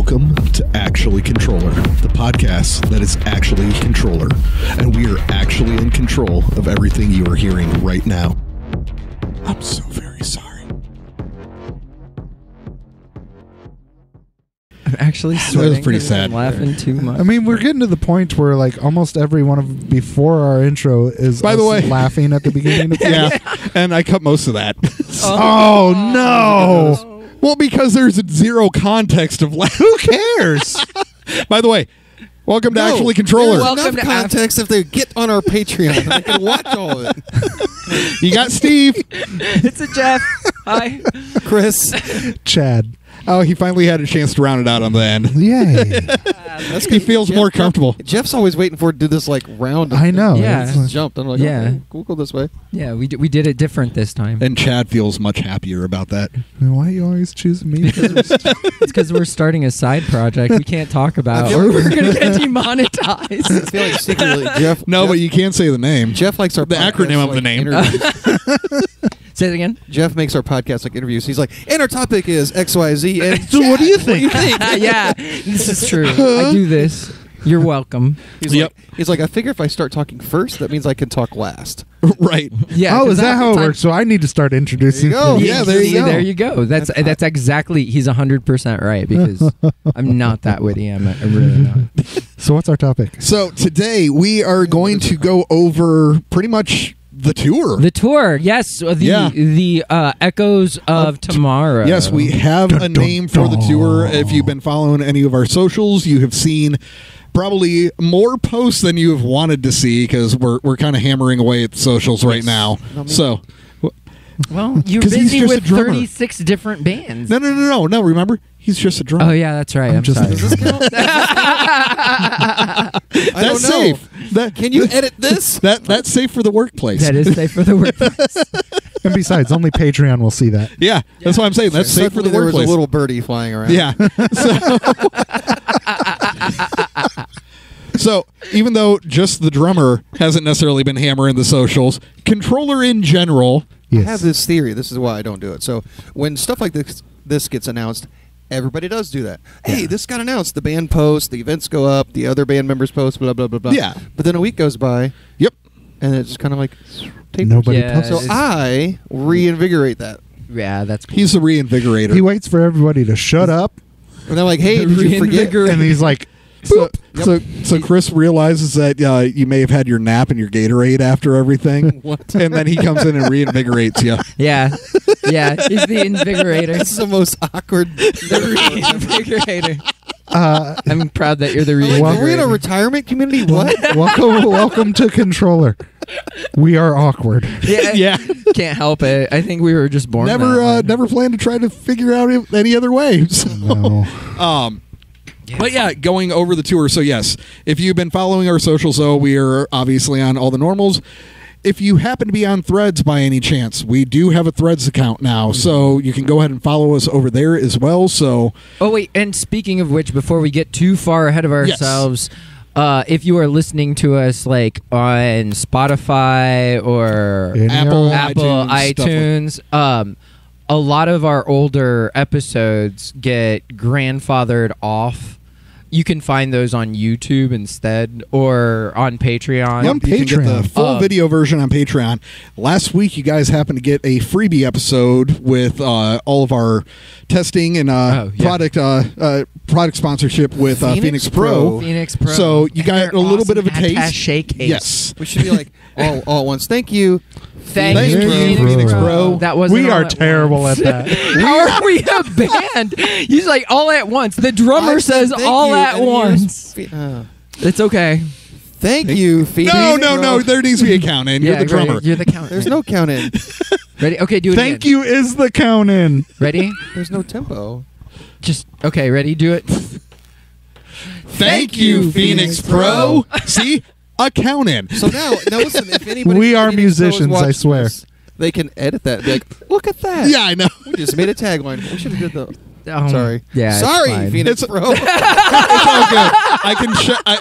Welcome to Actually Controller, the podcast that is actually Controller, and we are actually in control of everything you are hearing right now. I'm so very sorry. I'm actually sweating. That was pretty sad. I'm laughing too much. I mean, we're getting to the point where like almost every one of before our intro is By the way, laughing at the beginning of yeah, and I cut most of that. Oh no! Well, because there's zero context of who cares? By the way, welcome to Actually Controller. There's Welcome enough to context if they get on our Patreon and they can watch all of it. You got Steve. It's a Jeff. Hi. Chris. Chad. Oh, he finally had a chance to round it out on the end. Yay! He feels more comfortable. Jeff's always waiting for it to do this like round. I know. Yeah. It's Just like- jumped. I'm like, Yeah. okay, cool, go this way. Yeah, we did it different this time. And Chad feels much happier about that. Why you always choosing me? It's because we're starting a side project we can't talk about, I feel or like- we're going to get I demonetized. feel like secretly Jeff. No, but you can't say the name. Jeff likes our The podcast, acronym of like, the name. interviews. Say it again. Jeff makes our podcast like interviews. He's like, and our topic is XYZ. And So what do you think? Yeah, this is true. I do this. You're welcome. He's like, I figure if I start talking first, that means I can talk last. Right. Yeah. Oh, 'cause is that how it time- works? So I need to start introducing. There you go. things. Yeah, there you go. There you go. That's exactly. He's 100% right because I'm not that witty. I'm really not. So what's our topic? So today we are going to go over pretty much the tour. The tour, yes. The Echoes of Tomorrow. Yes, we have a name for the tour. If you've been following any of our socials, you have seen probably more posts than you have wanted to see because we're kind of hammering away at the socials right now. So, Well, you're 'Cause he's busy just a with drummer. 36 different bands. no. Remember, he's just a drummer. Oh yeah, that's right. I'm just- sorry. Does this count? I don't That's know. safe. Can you edit this? That's safe for the workplace. That is safe for the workplace. And besides, only Patreon will see that. Yeah, that's what I'm saying. That's safe for the Suddenly there was workplace. a little birdie flying around. Yeah. So even though just the drummer hasn't necessarily been hammering the socials, Controller in general. Yes. I have this theory. This is why I don't do it. So when stuff like this gets announced, everybody does do that. Hey, this got announced. The band posts, the events go up, the other band members post, blah, blah, blah, blah. Yeah. But then a week goes by, Yep. and it's just kind of like tapers. Nobody Yeah. posts. So It's- I reinvigorate that. Yeah, that's cool. He's the reinvigorator. He waits for everybody to shut up, And they're like, hey, did you forget? and he's like, So Chris realizes that you may have had your nap and your Gatorade after everything. What? And then he comes in and reinvigorates you. Yeah, he's the invigorator. This is the most awkward. Reinvigorator. I'm proud that you're the Like, are we in a reinvigorator. retirement community? What? welcome to Controller. We are awkward. Yeah, can't help it. I think we were just born. that Never way. never planned to try to figure out any other way. So. No. But yeah, going over the tour. So yes, if you've been following our socials, though, we are obviously on all the normals. If you happen to be on Threads by any chance, we do have a Threads account now, so you can go ahead and follow us over there as well. So, Oh wait, and speaking of which, before we get too far ahead of ourselves, if you are listening to us like on Spotify or Any Apple, Apple iTunes, stuff iTunes, a lot of our older episodes get grandfathered off. You can find those on YouTube instead or on Patreon. Yep, you can get the Patreon. full video version on Patreon. Last week, you guys happened to get a freebie episode with all of our testing and product sponsorship with Phoenix Pro. Phoenix Pro. So you And got their a little bit of a awesome taste. attaché case. Yes. We should be like all at once. Thank you. Thank Thank you, you, Phoenix Pro. That was We are terrible at that. How are we a band? He's like all at once. The drummer I said says thank all you, at and he once. was- It's okay. Thank you, Phoenix. No. There needs to be a count in. You're the drummer. Right, you're the count. There's no count in. Ready? Okay, do it Thank again. you is the count in. Ready? There's no tempo. Just okay. Ready? Do it. Thank you, Phoenix Pro. See? A count in. So now listen. If anybody, We are from Phoenix Pro is musicians, I watching swear. this, they can edit that. Be like, look at that. Yeah, I know. We just made a tagline. We should have did the. Oh, Sorry. Yeah. it's Sorry, fine. Phoenix It's- Pro. It's all good.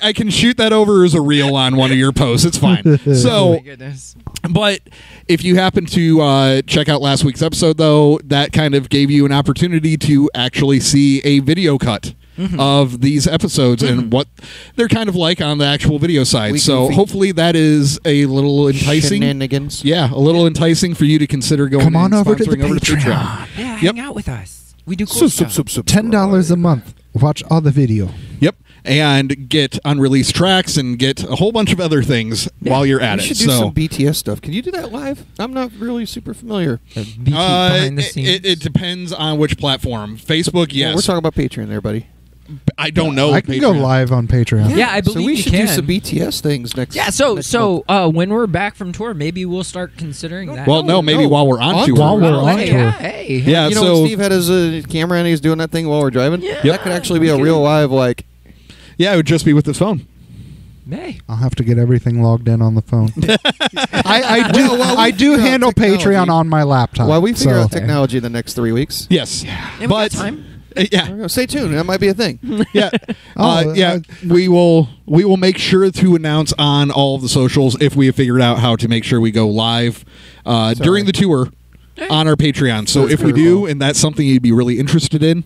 I can shoot that over as a reel on one of your posts. It's fine. Oh my So, goodness. but if you happen to check out last week's episode, though, that kind of gave you an opportunity to actually see a video cut of these episodes and what they're kind of like on the actual video side. We So goofy. hopefully that is a little enticing. Shenanigans. Yeah, a little enticing for you to consider going. Come on and over to the sponsoring over Patreon. Yeah, Yep. hang out with us. We do cool stuff. $10 a month. Watch all the video. Yep, and get unreleased tracks and get a whole bunch of other things while you're at You it. should do So some BTS stuff. Can you do that live? I'm not really super familiar. BT behind the scenes. it depends on which platform. Facebook, yes. Well, we're talking about Patreon there, buddy. I don't know. I can go Patreon. live on Patreon. Yeah, I So believe we you should can. do some BTS things next. Yeah, next month. when we're back from tour, maybe we'll start considering that. Well, no, maybe no. while we're on On tour. While we're Oh, on hey, tour. hey. Yeah, you know, so when Steve had his camera and he's doing that thing while we're driving. Yeah. That could actually be a real live like. yeah, it would just be with his phone. Hey. I'll have to get everything logged in on the phone. I do. Well, while we I do figure out handle technology- Patreon on my laptop. While we figure so- out technology in the next 3 weeks. Yes, Yeah, we but got time. yeah, Stay tuned. That might be a thing. yeah, Oh, yeah. We will make sure to announce on all of the socials if we have figured out how to make sure we go live during the tour on our Patreon. So That's if we pretty do, cool. and that's something you'd be really interested in,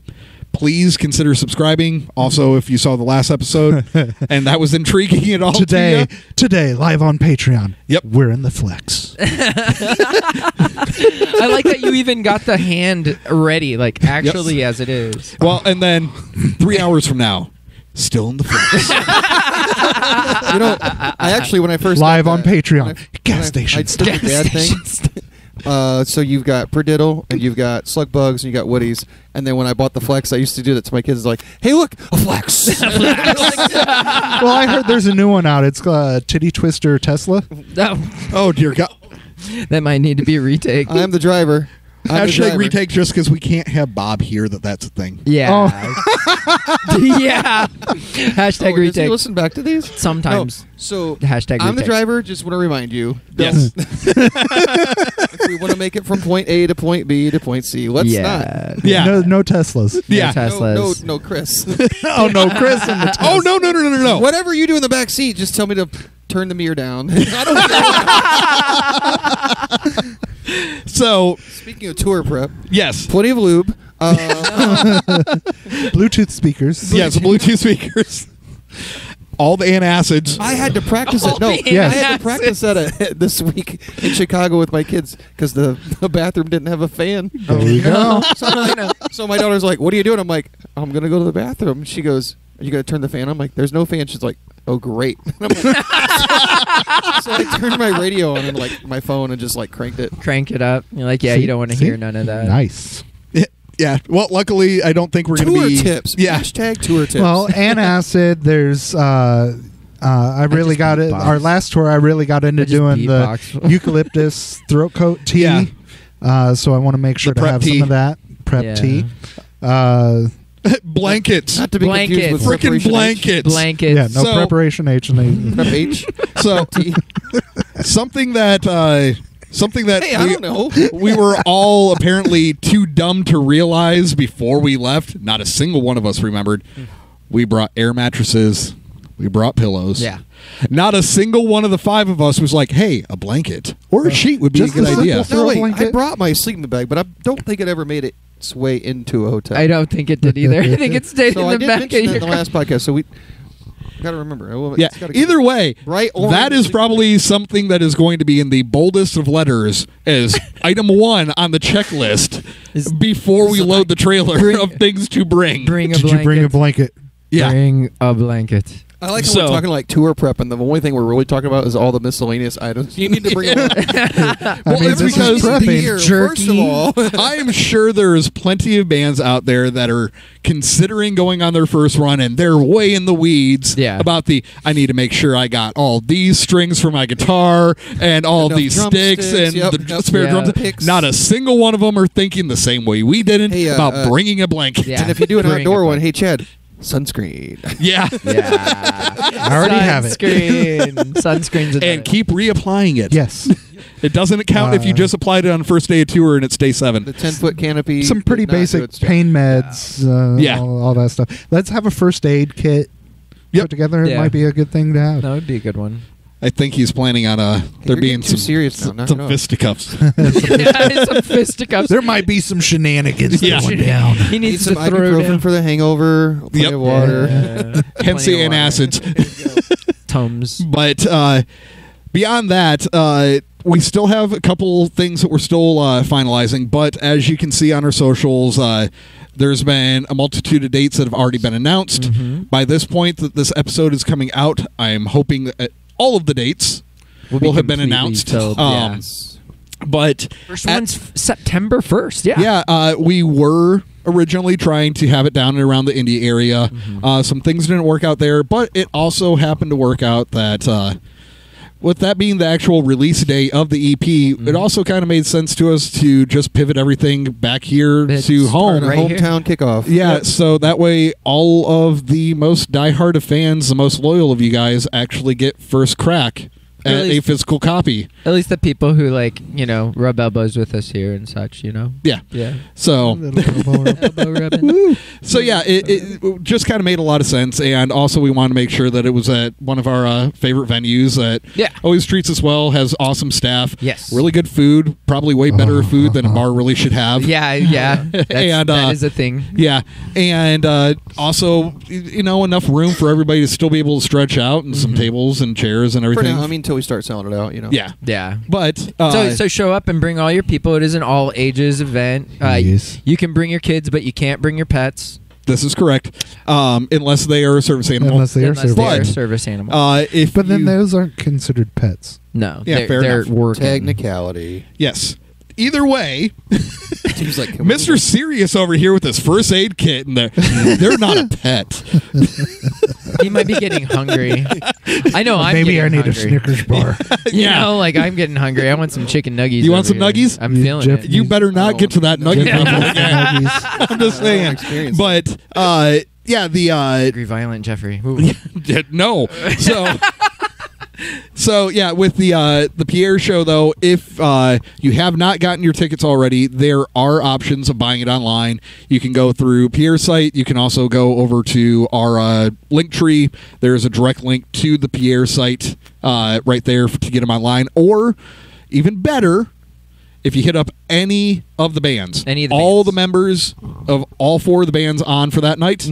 please consider subscribing. Also, if you saw the last episode and that was intriguing at all today, to you, today live on Patreon. Yep. We're in the flex. I like that you even got the hand ready, like actually as it is. well, and then 3 hours from now, still in the flex. You know, I actually when I first Live got on that- Patreon. when Gas when stations. I did the dad thing. So you've got Perdiddle and you've got Slug Bugs and you got Woodies. And then when I bought the Flex, I used to do that to my kids. Like, hey, look, a Flex. Well, I heard there's a new one out. It's Titty Twister Tesla. Oh dear God! That might need to be a retake. I'm the driver. I'm the Hashtag driver. retake just because we can't have Bob here. That's a thing. Yeah. Yeah. Hashtag Oh, does he retake. listen back to these? Sometimes. No. So Hashtag I'm the retake. driver. Just want to remind you. Yes. If we want to make it from point A to point B to point C, let's Yeah. Yeah. No Teslas. Yeah. No not. Teslas. No, Chris. Oh no, Chris and the Oh no! Whatever you do in the back seat, just tell me to turn the mirror down. I don't care. So Speaking of tour prep, yes, plenty of lube. Bluetooth speakers. yes, Bluetooth speakers, all the antacids. I had to practice All it. No, the I had to acids. practice that this week in Chicago with my kids because the bathroom didn't have a fan. There you go. So my daughter's like, "What are you doing?" I'm like, "I'm gonna go to the bathroom." She goes, "Are you gonna turn the fan?" I'm like, "There's no fan." She's like, "Oh, great." And I'm like, so I turned my radio on and like my phone and just like cranked it. Crank it up. You're like, yeah, See? you don't want to See? hear none of that. Nice. Yeah. Well, luckily, I don't think we're going to Tour be tips. Yeah. Hashtag tour tips. Well, antacid. There's. I really just got it. beatbox. Our last tour, I really got into I just doing the beatbox. eucalyptus throat coat tea. Yeah. So I want to make sure The to prep have tea. some of that prep Yeah. tea. blankets, not to be confused with freaking Preparation H. blankets. Blankets. Yeah, no So- preparation H and A. Prep H. So T. something that Hey, I don't know. we were all apparently too dumb to realize before we left. Not a single one of us remembered. We brought air mattresses. We brought pillows. Yeah. Not a single one of the five of us was like, "Hey, a blanket or a sheet would be a Just good a idea." simple No, throw wait. I blanket. brought my sleeping bag, but I don't think it ever made its way into a hotel. I don't think it did either. I think it stayed So in I the did back mention of that your in the last podcast. So we got to remember. Yeah. It's gotta Either way, Bright orange that is sleeping probably something that is going to be in the boldest of letters as item 1 on the checklist Is- before we load the trailer Bring- of things to bring. Bring a Did blanket. you bring a blanket? Yeah. Bring a blanket. I like how So- we're talking like tour prep, and the only thing we're really talking about is all the miscellaneous items. You need to bring them up. Well, mean, it's this is because prepping. Here, Jerky. first of all, I am sure there's plenty of bands out there that are considering going on their first run and they're way in the weeds Yeah. about I need to make sure I got all these strings for my guitar and all Enough these sticks and drumsticks, the yep, spare yeah. drums. Picks. Not a single one of them are thinking the same way we didn't Hey, about bringing a blanket. Yeah. and if you do an Bring outdoor a one, blanket. hey Chad, sunscreen. Yeah. Yeah. I already have it. Sunscreen. Sunscreen's a And keep reapplying it. Yes. It doesn't count if you just applied it on the first day of tour and it's day 7. The 10-foot canopy. Some pretty did not do basic its job. pain meds. Yeah. All that stuff. Let's have a first aid kit Yep. put together. It Yeah. might be a good thing to have. That would be a good one. I think he's planning on there you're being getting too some serious now. Knock some it off. fisticuffs. Some fisticuffs. There might be some shenanigans Yeah. going down. He Need needs some to throw ibuprofen down for the hangover. Plenty Yep. of water. Hence Plenty the of water. antacids. Tums. But beyond that, we still have a couple things that we're still finalizing. But as you can see on our socials, there's been a multitude of dates that have already been announced. Mm-hmm. By this point that this episode is coming out, I'm hoping that all of the dates will have been completely announced. filled, But First one's September 1st. Yeah. yeah, we were originally trying to have it down and around the Indy area. Some things didn't work out there, but it also happened to work out that with that being the actual release date of the EP, it also kind of made sense to us to just pivot everything back here Let's to start home. right here. Hometown kickoff. Yeah, Yep. so that way all of the most diehard of fans, the most loyal of you guys, actually get first crack at Really? a physical copy. At least the people who rub elbows with us here and such. Yeah. Yeah. So Elbow rubbing. So yeah, it just kind of made a lot of sense, and also we wanted to make sure that it was at one of our favorite venues that Yeah. always treats us well, has awesome staff, Yes. really good food, probably way better food than a bar really should have. Yeah. Yeah. And, that is a thing. Yeah, and also enough room for everybody to still be able to stretch out, and some tables and chairs and For everything. now, I mean, until we start selling it out, Yeah, Yeah. but So show up and bring all your people. It is an all ages event. Yes. You can bring your kids, but you can't bring your pets this is correct, unless they are a service animal. Unless they are unless they service are a animals. service animal. If But then you- those aren't considered pets. No. Yeah, fair they're enough. working. Technicality. yes. Either way, Seems like Mr. Serious over here with his first aid kit, and they're not a pet. He might be getting hungry. I know I'm Maybe getting I need hungry. a Snickers bar. You know, I'm getting hungry. I want some chicken nuggies. You want over some here. nuggies? I'm Yeah, feeling Jeff, it. You better not get to that nugget Jeff, level Jeff, again. Nuggies. I'm just saying. experience. But yeah, the Angry violent Jeffrey. Ooh. no. So yeah, with the Pierre show though, if you have not gotten your tickets already, there are options of buying it online. You can go through Pierre's site. You can also go over to our link tree. There's a direct link to the Pierre site right there to get them online. Or even better, if you hit up any of the bands, Any of the all bands. the members of all four of the bands on for that night,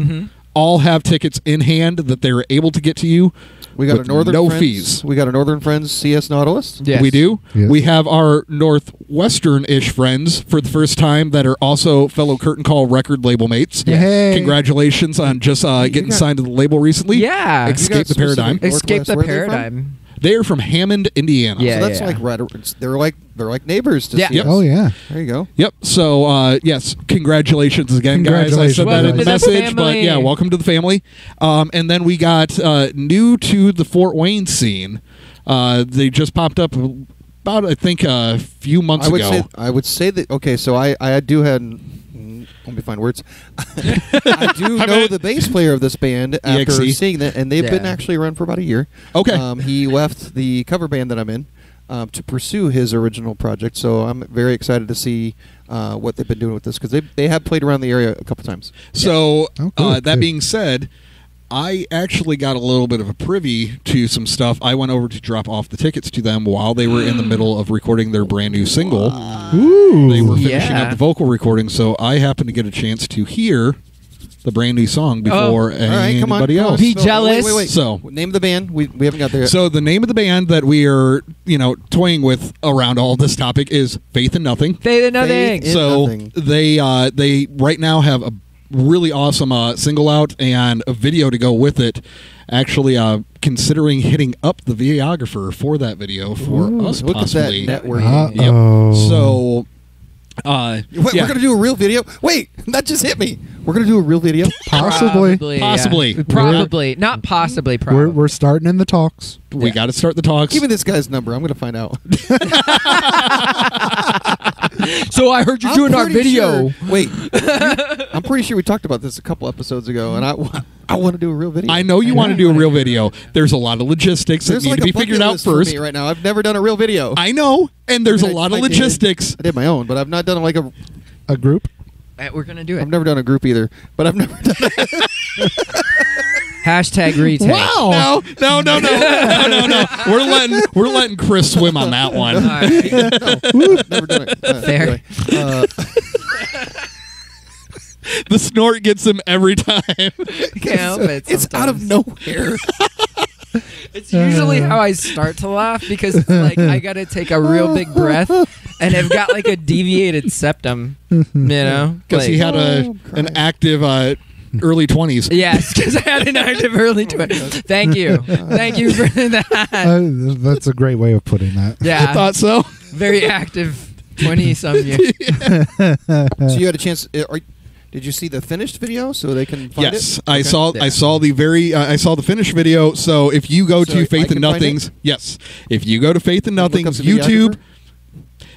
all have tickets in hand that they're able to get to you. We got with a Northern no Friends, fees. We got a Northern Friends CS Nautilus. Yes. We do. Yes. We have our Northwestern-ish friends for the first time that are also fellow Curtain Call record label mates. Yeah. Hey. Congratulations on just getting got- signed to the label recently. Yeah. Escape You got the Paradigm. specific- Escape the Northwest, where are they from? paradigm. They are from Hammond, Indiana. Yeah. So that's like they're like neighbors to Yeah. see Yep. us. Oh, yeah. There you go. Yep. So yes, congratulations again, guys. I said Congratulations. that in Welcome the to the message, but family. yeah, welcome to the family. And then we got new to the Fort Wayne scene. They just popped up about I think a few months ago. I would say that. Okay, so I do have. Let me find words. I do know the bass player of this band after EXE. seeing that, and they've been Yeah. actually around for about a year. Okay. He left the cover band that I'm in to pursue his original project, so I'm very excited to see what they've been doing with this because they have played around the area a couple times. So Oh, good, that good. being said, I actually got a little bit of a privy to some stuff. I went over to drop off the tickets to them while they were in the middle of recording their brand new single. Ooh. They were finishing Yeah. up the vocal recording, so I happened to get a chance to hear the brand new song before All right, come on. anybody come on. else. Be So, jealous. Wait. So- name the band. We haven't got there yet. So the name of the band that we are, toying with around all this topic is Faith in Nothing. Faith in nothing. Faith in- So Nothing. they right now have a really awesome single out and a video to go with it. Actually, considering hitting up the videographer for that video for us Look possibly. at that network. Uh-oh. So, Wait, yeah, we're gonna do a real video. Wait, that just hit me. We're gonna do a real video. Possibly. Possibly. Yeah. Probably. Not possibly. Probably. We're starting in the talks. we got to start the talks. Give me this guy's number. I'm gonna find out. So I heard you're I'm doing our pretty video. sure- wait, I'm pretty sure we talked about this a couple episodes ago, and I want to do a real video. I know you want to do a real video. There's a lot of logistics There's that need like to be a bucket figured out list for first. me right now. I've never done a real video. I know, and there's I mean, a lot of I did. logistics. I did my own, but I've not done like a. A group? We're gonna do it. I've never done a group either, but I've never done it. Hashtag retake. Wow! No. We're letting Chris swim on that one. All right. Never done it. Fair. Anyway, The snort gets him every time. Can't help it. it's out of sometimes. nowhere. It's usually how I start to laugh because it's like I gotta take a real big breath, and I've got like a deviated septum. You know, Because he had I'm an active early 20s. Yes, because I had an active early 20s. Thank you for that. That's a great way of putting that. Yeah, I thought so. very active 20-some years. So you had a chance. Did you see the finished video so they can find it? Yes, Okay. I saw the finished video. So if you go So to I Faith can and find Nothing's, yes, if you go to Faith and Look up Nothing's the YouTube, videographer?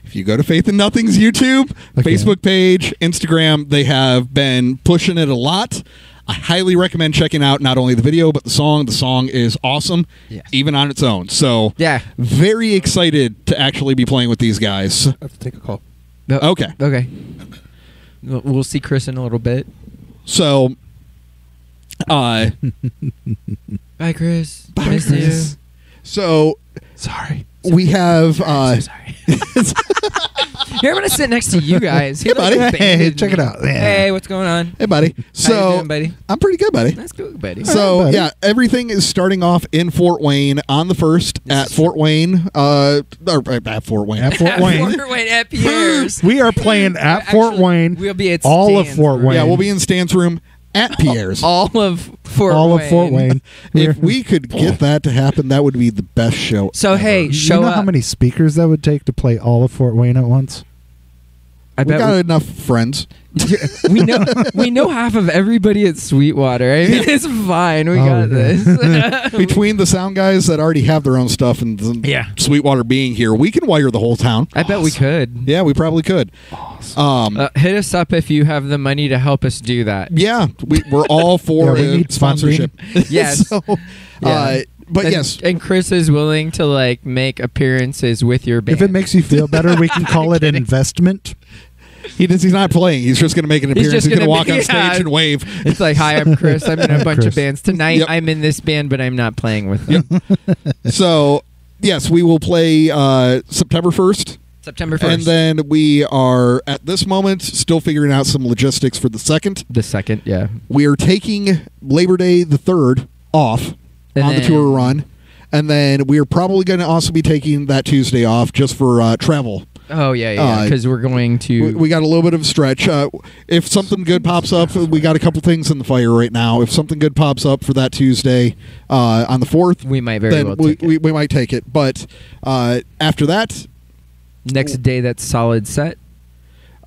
if you go to Faith and Nothing's YouTube, Okay. Facebook page, Instagram, they have been pushing it a lot. I highly recommend checking out not only the video but the song. The song is awesome, Yes. even on its own. So Yeah. very excited to actually be playing with these guys. I have to take a call. Okay. Okay. We'll see Chris in a little bit. So, Bye, Chris. Bye, Miss Chris. you. So Sorry. we have Sorry. Here, I'm gonna sit next to you guys. Hey, buddy. Hey, check it out. Yeah. Hey, what's going on? hey, buddy. How So you doing, buddy? I'm pretty good, buddy. That's good, buddy. So buddy. yeah, everything is starting off in Fort Wayne on the 1st at is Fort Wayne. Or at Fort Wayne. At Fort Wayne. Fort Wayne at Pierre's. We are playing at Fort Actually, Wayne. We'll be at all of Stan's Fort room. Wayne. Yeah, we'll be in Stan's room at Pierre's. All of Fort all Wayne. of Fort Wayne. If we could get that to happen, that would be the best show. So ever. hey, you show know up. how many speakers that would take to play all of Fort Wayne at once? I we bet got enough friends. we know half of everybody at Sweetwater. I mean, it's fine. We Oh, got yeah. this. Between the sound guys that already have their own stuff and the Yeah. Sweetwater being here, we can wire the whole town. I bet we could. Yeah, we probably could. Hit us up if you have the money to help us do that. Yeah, we're all for Yeah, we need sponsorship. Yes. So, Yeah. but and, yes, and Chris is willing to like make appearances with your band. If it makes you feel better, we can call it investment. he's not playing. He's just going to make an He's appearance. just He's going to gonna walk be- on stage yeah. and wave. It's like, hi, I'm Chris. I'm in a bunch of Chris. bands tonight. Yep. I'm in this band, but I'm not playing with them. So, yes, we will play September 1st. September 1st. And then we are, at this moment, still figuring out some logistics for the 2nd. the 2nd, yeah. We are taking Labor Day the 3rd off And on the then- tour run. And then we are probably going to also be taking that Tuesday off just for travel. Oh, yeah, because we're going to... We got a little bit of a stretch. If something good pops up, we got a couple things in the fire right now. If something good pops up for that Tuesday on the 4th, we might very then well take it. we might take it. But after that, Next day, that's solid set.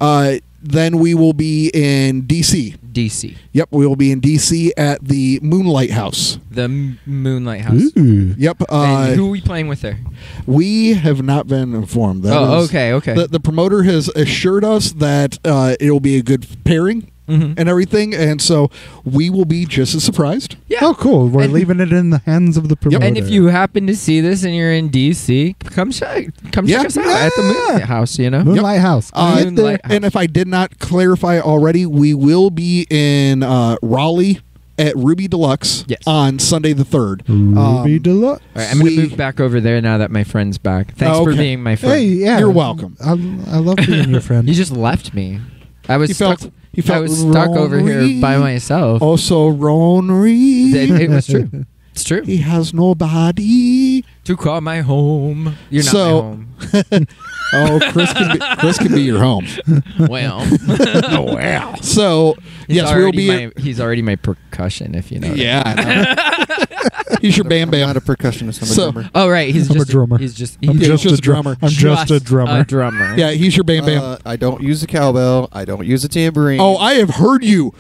then we will be in D.C. DC. Yep, we will be in D.C. at the Moonlight House. The Moonlight House. Ooh. Yep. And who are we playing with there? We have not been informed. That is- okay. The promoter has assured us that it will be a good pairing Mhm. and everything, and so we will be just as surprised. Yeah. Oh, cool. We're And- leaving it in the hands of the promoter. And if you happen to see this and you're in DC, come check Yeah. us out at the Moonlight House, you know? Moonlight House. Get Moonlight there. House. And if I did not clarify already, we will be in Raleigh at Ruby Deluxe Yes. on Sunday the 3rd. Ruby Deluxe. All right, I'm going we- to move back over there now that my friend's back. Thanks for Okay. being my friend. Hey, yeah. You're welcome. I love being your friend. You just left me. I was He stuck. felt I was stuck over here lonely. by myself. Also, Ronry. It was true. It's true. He has nobody. To call my home. You're not So- my home. Oh, Chris can be your home. Well, wow. So yes, we'll be. He's already my percussion, if you know. what I mean. Yeah, I know. He's your bam I'm bam. not a percussionist. I'm a So- drummer. Oh right, he's I'm a just drummer. He's just. I'm Yeah, just he's a just a drummer. I'm just a drummer. A drummer. Yeah, he's your bam bam. I don't use a cowbell. I don't use a tambourine. Oh, I have heard you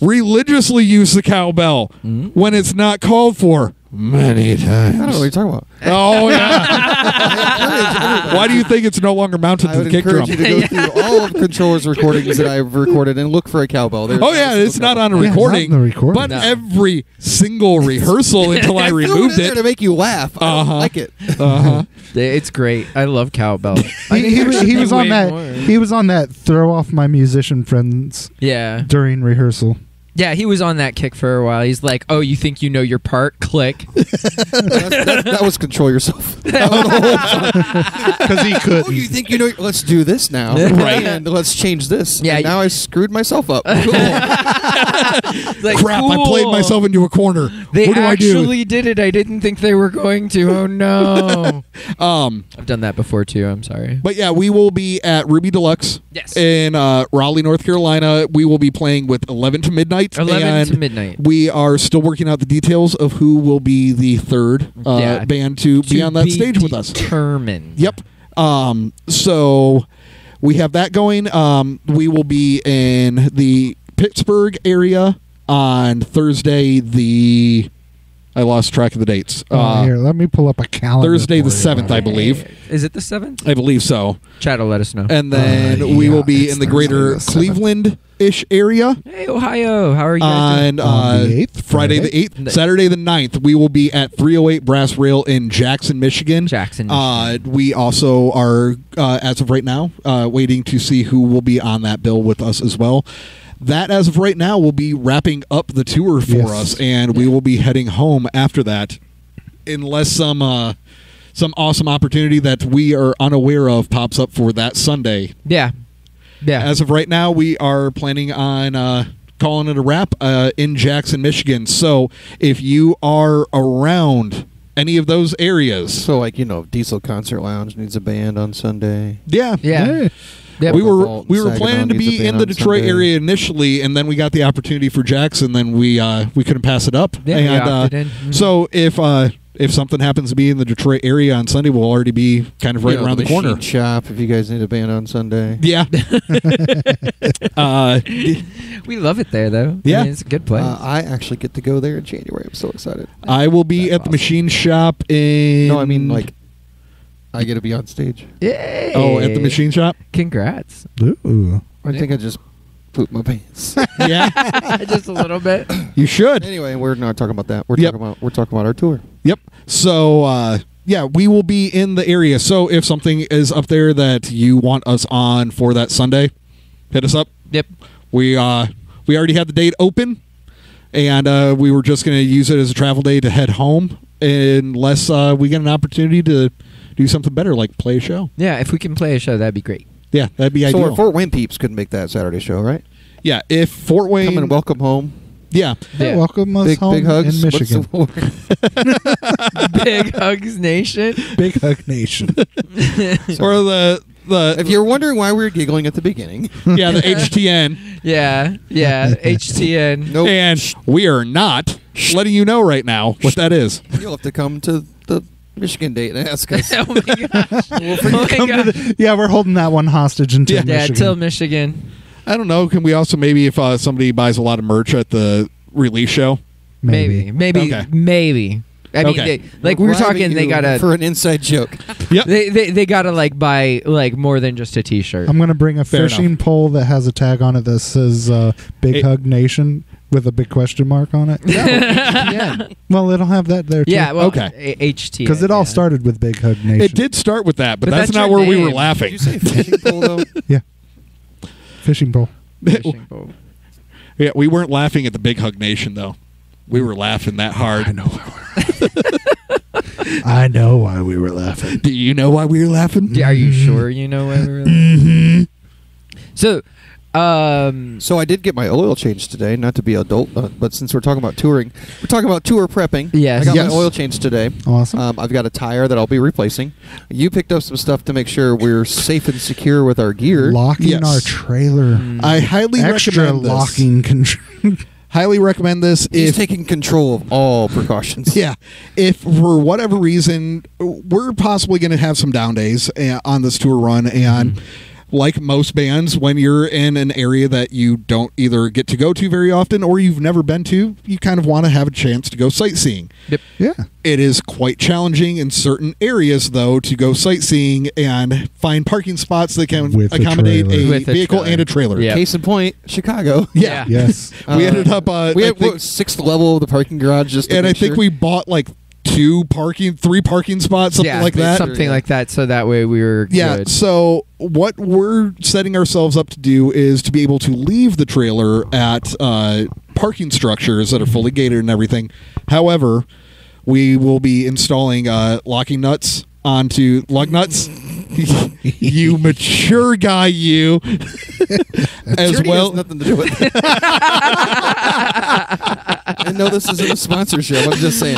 religiously use the cowbell Mhm. when it's not called for. many times. I don't know what you're talking about. Oh, yeah. Why do you think it's no longer mounted I to would the kick drum? encourage you to go through all of Controller's recordings that I've recorded and look for a cowbell. There's Oh, yeah, it's not on a Yeah, it's not recording. on the recording. But No. every single rehearsal until I threw removed it in there to it. make you laugh. I Uh-huh. don't like it. Uh-huh. It's great. I love cowbell. He was on Way that. more. He was on that. Throw off my musician friends Yeah. during rehearsal. Yeah, he was on that kick for a while. He's like, "Oh, you think you know your part? Click." That was Control Yourself. Because he could. Oh, you think you know? Let's do this now, Right. And let's change this. Yeah, And now I screwed myself up. Cool. Like, Crap, I played cool. myself into a corner. They What do I do? actually did it. I didn't think they were going to. Oh no. I've done that before too. I'm sorry. But yeah, we will be at Ruby Deluxe Yes. in Raleigh, North Carolina. We will be playing with 11 to midnight. 11 and to midnight. We are still working out the details of who will be the third Yeah. band to be on that stage with us. Determined. Yep. So we have that going. We will be in the Pittsburgh area on Thursday. I lost track of the dates. Here, let me pull up a calendar. Thursday the for you. 7th, I believe. Is it the 7th? I believe so. Chad will let us know. And then we yeah, will be it's in the Thursday greater the 7th. Cleveland-ish area Hey, Ohio. How are you guys doing? on the 8th, Friday the 8th. Saturday the 9th, we will be at 308 Brass Rail in Jackson, Michigan. Jackson. We also are, as of right now, waiting to see who will be on that bill with us as well. That, as of right now, will be wrapping up the tour for Yes. us, and we will be heading home after that, unless some awesome opportunity that we are unaware of pops up for that Sunday. Yeah. Yeah. As of right now, we are planning on calling it a wrap in Jackson, Michigan. So if you are around any of those areas, So, like, Diesel Concert Lounge needs a band on Sunday. yeah. yeah. Yep. We were Revolt in planning Saginaw to needs a be band in the on Detroit Sunday. area initially, and then we got the opportunity for Jackson. Then we couldn't pass it up. Yeah, we and opted in. Mhm. so if something happens to be in the Detroit area on Sunday, we'll already be kind of right around the corner. Machine Shop, if you guys need a band on Sunday. Yeah. We love it there, though. Yeah. I mean, it's a good place. I actually get to go there in January. I'm so excited. I will be That's at the machine shop in. No, I mean, like, I get to be on stage. Yay. Oh, at the machine shop. Congrats. Ooh. I think I just pooped my pants. Yeah, Just a little bit. you should. Anyway, we're not talking about that. We're Yep. talking about our tour. Yep. So, yeah, we will be in the area. So, if something is up there that you want us on for that Sunday, hit us up. Yep. We already had the date open, and we were just going to use it as a travel day to head home, unless we get an opportunity to do something better, like play a show. Yeah, if we can play a show, that'd be great. Yeah, that'd be So ideal. our Fort Wayne peeps couldn't make that Saturday show, right? Yeah, if Fort Wayne, Come and welcome home. yeah, Yeah. Welcome us home Big hugs. in What's Michigan. the word? Big Hugs Nation. Big Hug Nation. or the If you're wondering why we were giggling at the beginning, yeah the HTN, Yeah. Yeah. HTN. nope. and we are not letting you know right now what that is. You'll have to come to the Michigan date and ask us. Oh my gosh. Oh my Come to gosh. the- yeah, we're holding that one hostage until Yeah. Yeah, Michigan. till Michigan. I don't know. Can we also maybe if somebody buys a lot of merch at the release show? Maybe. Okay. Maybe. I mean, Okay. they, like we were Bribing talking, they you gotta for an inside joke. Yep. they gotta like buy like more than just a T-shirt. I'm going to bring a Fair fishing enough. pole that has a tag on it that says Big It- Hug Nation with a big question mark on it. Yeah. Well, it'll have that there, too. Yeah. Well, Okay. HT. Because it all started with Big Hug Nation. It did start with that, but, But that's that's not your where we were name. laughing. Did you say fishing pole though? Fishing pole. Yeah, we weren't laughing at the Big Hug Nation though. We were laughing that hard. I know why we were laughing. Do you know why we were laughing? Are you sure you know why we were? So, So I did get my oil changed today, not to be adult, but since we're talking about touring, we're talking about tour prepping. Yes. I got Yes. my oil changed today. Awesome. I've got a tire that I'll be replacing. You picked up some stuff to make sure we're safe and secure with our gear. Locking Yes. our trailer. I highly Extra recommend this. locking control. Highly recommend this. He's If taking control of all precautions. yeah, if for whatever reason we're possibly going to have some down days on this tour run, and like most bands, when you're in an area that you don't either get to go to very often or you've never been to, you kind of want to have a chance to go sightseeing. Yeah. It is quite challenging in certain areas, though, to go sightseeing and find parking spots that can With a accommodate trailer. a With a vehicle trailer. and a trailer. Yeah. Case in point, Chicago. Yeah. Yes. We ended up, We I had think- what, 6th level of the parking garage just to and I make think sure. we bought like 3 parking spots, something yeah, like that. something Yeah. like that. So that way we were Yeah, good. so what we're setting ourselves up to do is to be able to leave the trailer at parking structures that are fully gated and everything. However, we will be installing locking nuts onto lug nuts. You mature guy, you. As Maturity well. has nothing to do with it. I know this isn't a sponsorship. I'm just saying.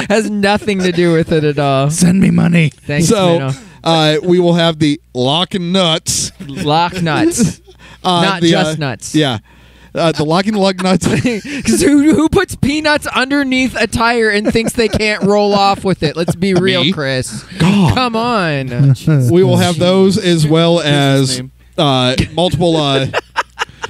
Has nothing to do with it at all. Send me money. Thanks, So Minnow. we will have the locking nuts. Lock nuts, not the, just nuts. Yeah. The locking lug nuts. Because who puts peanuts underneath a tire and thinks they can't roll off with it? Let's be real, Me? Chris. God. Come on. We will have those as well as name. multiple.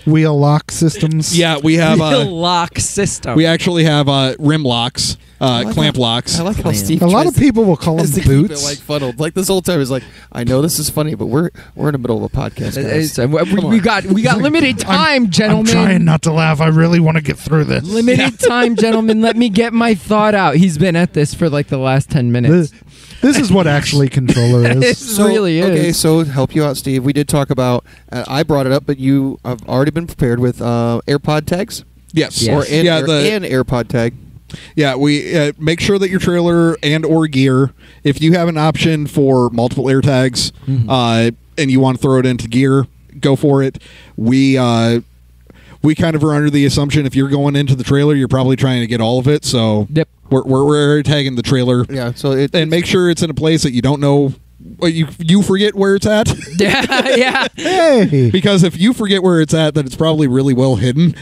Wheel lock systems. Yeah, we have. Real lock system. We actually have rim locks, clamp locks. I like how Clam. Steve A lot tries of people will call tries them to keep it, boots. like funneled. Like this whole time is like, I know this is funny, but we're in the middle of a podcast. Guys. we got limited time, gentlemen. I'm trying not to laugh. I really want to get through this. Limited time, gentlemen. Let me get my thought out. He's been at this for like the last 10 minutes. This is what actually Contrøller is. It really is. Okay, so to help you out, Steve, we did talk about. I brought it up, but you have already been prepared with AirPod tags. Yes. Yes. Or an, Yeah, an AirPod tag. Yeah, we make sure that your trailer and or gear, if you have an option for multiple air tags, and you want to throw it into gear, go for it. We kind of are under the assumption if you're going into the trailer, you're probably trying to get all of it. So Yep. we're air tagging the trailer, Yeah, so and make sure it's in a place that you don't know. You forget where it's at. Yeah. Hey. Because if you forget where it's at, then it's probably really well hidden.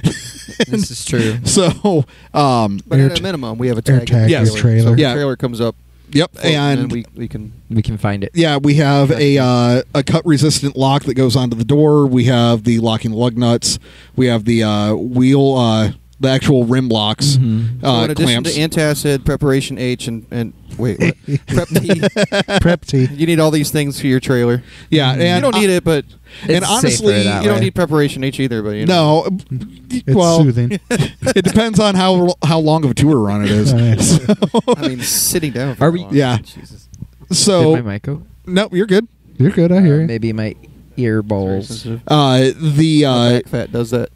This is true. So, But at a minimum, we have a air tag. tag Yes. is trailer. So if Yeah. the trailer comes up, yep, and and we can. We can find it. yeah, we have a cut resistant lock that goes onto the door. We have the locking lug nuts. We have the wheel, the actual rim locks, So in addition clamps. to antacid, preparation H, and wait, what? Prep T, Prep tea. you need all these things for your trailer. Yeah, and you don't need it, but And It's honestly, safer that you don't way. need preparation H either. But you know. No, It's well, soothing. it depends on how long of a tour run it is. I mean, sitting down. For Are a we- while. Yeah. Jesus. So Did my mic go? no, you're good. You're good. I hear you. Maybe my ear Very bowls. sensitive. The My back fat does that.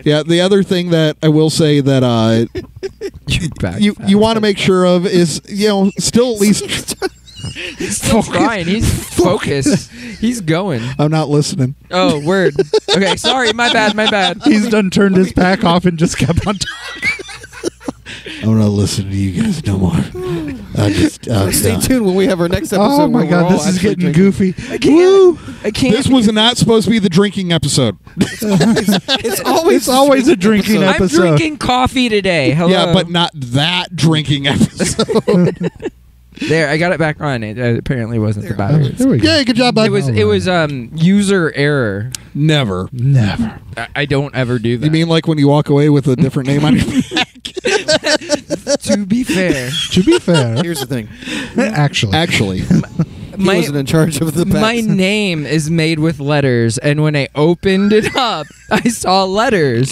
yeah, the other thing that I will say that you want to make sure of is still at least He's still trying. He's focused. He's going. I'm not listening. Oh, word. Okay, sorry. My bad. He's done turned his back off and just kept on talking. I'm not listening to you guys no more. I just Stay tuned when we have our next episode. Oh my where we're god, all this is actually getting drinking. goofy. I can't. Woo! I can't. This was not supposed to be the drinking episode. It's always It's always a drinking I'm episode. drinking coffee today. Hello. Yeah, but not that drinking episode. There, I got it back on. It apparently wasn't the Oh, battery. there we go. Yeah, good job, bud. It was user error. Never. Never. I don't ever do that. You mean like when you walk away with a different name on your back? to be fair, To be fair, Here's the thing. actually, Actually, He my wasn't in charge of the packs. my name is made with letters, and when I opened it up, I saw letters,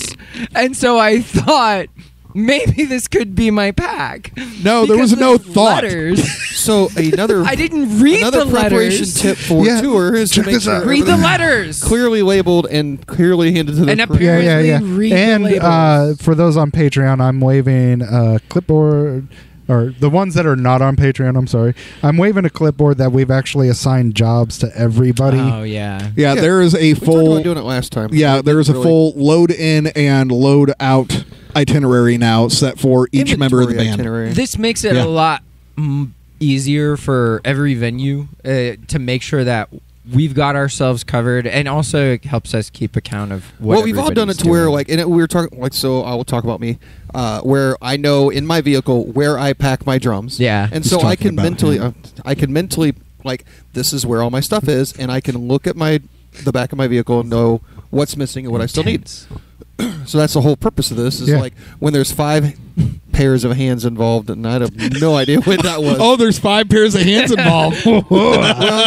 and so I thought maybe this could be my pack. no, there was Because no the thought. Letters. So another I didn't read another the preparation letters. tip for Yeah. tour is to Check make this sure out. Read the everything letters. clearly labeled and clearly handed to the And crew. apparently- yeah. Read the And labels. for those on Patreon, I'm waving a clipboard. Or the ones that are not on Patreon, I'm sorry. I'm waving a clipboard that we've actually assigned jobs to everybody. Oh yeah. Yeah, Yeah, there is a We talked full. about doing it last time. Yeah, We there is a didn't full load in and load out itinerary now set for each member of the inventory band. itinerary. This makes it Yeah. a lot easier for every venue to make sure that we've got ourselves covered, and also it helps us keep account of what. Well, we've all done it everybody's to where, doing. like, and we were talking, like, so I will talk about me, where I know in my vehicle where I pack my drums. Yeah. and He's so I talking can about mentally, him. I can mentally Like, this is where all my stuff is, and I can look at the back of my vehicle and know what's missing and what I still need. So that's the whole purpose of this. Is like when there's 5 pairs of hands involved, and I have no idea what that was. Oh, there's 5 pairs of hands involved. Well,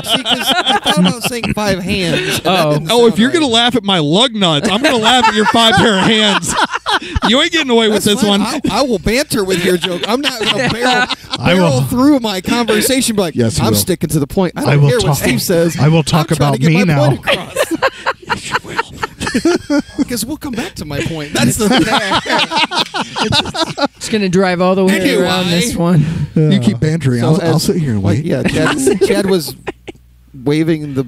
see, 'cause I thought about saying 5 hands. Oh, if you're gonna laugh at my lug nuts, I'm gonna laugh at your 5 pair of hands. You ain't getting away with That's this fine. one. I will banter with your joke. I'm not going to barrel through my conversation. Be like, Yes, you I'm will. sticking to the point. I don't care what Steve says. I will talk I'm trying about to get me my now. point across. Yes, you will. Because we'll come back to my point. That's the thing. It's gonna drive all the way Anyway. around this one. You keep bantering. I'll sit here and wait. Yeah, Chad was waving the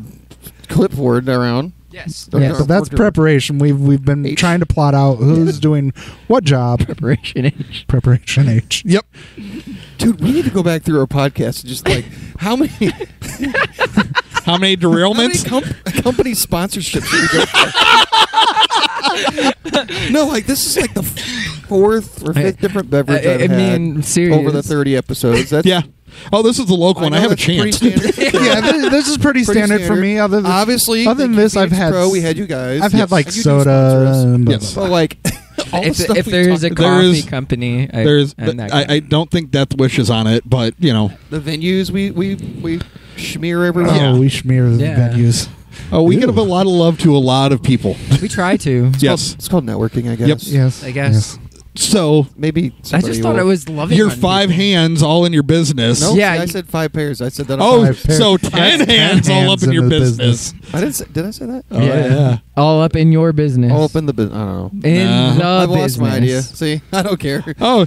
clipboard around. Yes. Yeah, so that's preparation. We've been H. trying to plot out who's doing what job. Preparation H. Preparation H. Yep. Dude, we need to go back through our podcast and just like how many Derailments? company sponsorships do we go for? No, like this is like the 4th or 5th different beverage I've I had mean, serious. over the 30 episodes. That's, Yeah. Oh, this is the local one. I know have a that's pretty chance. standard. Yeah, this is pretty standard for me. Obviously, other than thank you, this, I've Phoenix had Pro, we had you guys. I've had like And you do soda. sponsor us. And blah, Yes. blah, But blah. like, all the If, stuff if we there is talked a about, There coffee is- company, There's, I'm that I guy. don't think Death Wish is on it, but you know. the venues we smear everyone. Oh, Yeah. we smear the Yeah. venues. Oh, we Ew. give a lot of love to a lot of people. We try to. Yes. It's called networking, I guess. Yep. Yes, I guess. So Maybe I somebody just thought will- it was loving. your on 5 people. hands all in your business. No, Yeah, see, I you- said 5 pairs. I said that. Oh, 5 pairs. so 10 hands all up in your the business. I didn't. Say, did I say that? Oh, yeah. All up in your business. All up in the business. I don't know. In Nah. the I've business. lost my idea. See, I don't care. Oh.